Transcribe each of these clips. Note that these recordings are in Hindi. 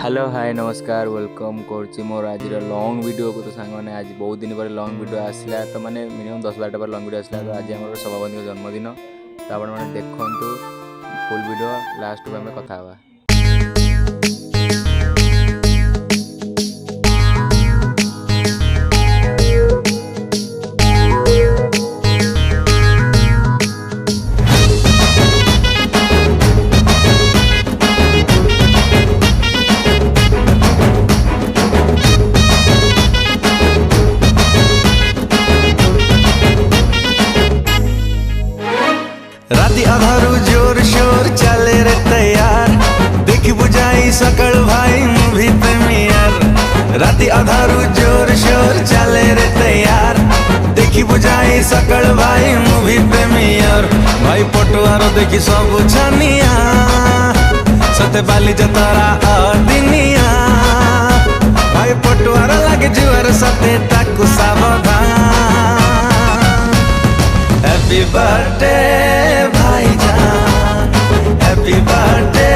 हेलो हाय नमस्कार वेलकम कर मोर आज लंग वीडियो को। तो सांग मैंने आज बहुत दिन पर लंग वीडियो आसला तो मैंने मिनिमम 10-12 पर लंग वीडियो आसला। तो आज आम सभापति जन्मदिन तो आप देखु फुल वीडियो लास्ट को आम कथा हवा। राति आधारू जोर शोर चले रे तैयार देख बुझाई सकल भाई मूवी प्रीमियर। राति आधारू जोर शोर चले रे तैयार देखी बुझाई सकल भाई मूवी प्रीमियर। भाई पटुआर देखी सब छानिया सते बाली जतरा दिनिया। भाई पटुआर लागे जुआर सते ताकू सावधान। हैप्पी बर्थडे भाईजान, हैप्पी बर्थडे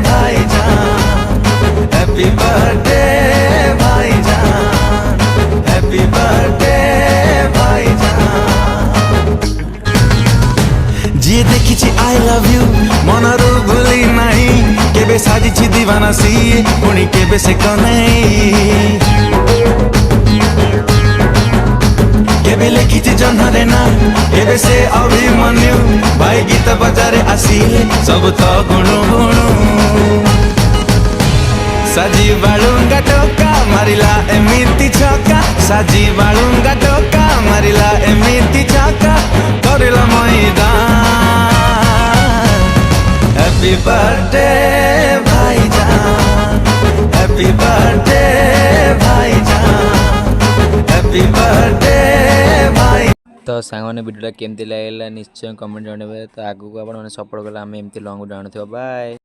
भाईजान, हैप्पी बर्थडे भाईजान, हैप्पी बर्थडे भाईजान। जी देखी आई लव यू मनरू भूली नहीं केबे साजिछि दीवाना सी पुणी केबे से कनै। केबे लिखिछि जन्हरे ना एबे से अभिमन्यु भाई गीत बजारे आसिले सब तो गुणु गुणु। साजी बालुंगा टोका मारिला एमिति छका, साजी बालुंगा टोका मारिला एमिति छका करिला मैदान। हैप्पी बर्थडे भाईजान, हैप्पी बर्थडे भाईजान, हैप्पी बर्थडे भाई। तो सांग मैंने वीडियो केमती लगे निश्चय कमेंट जानवे। तो आगू को आप सपोर्ट कले आम एमती लंग वीडियो आनुथिबा। बाय।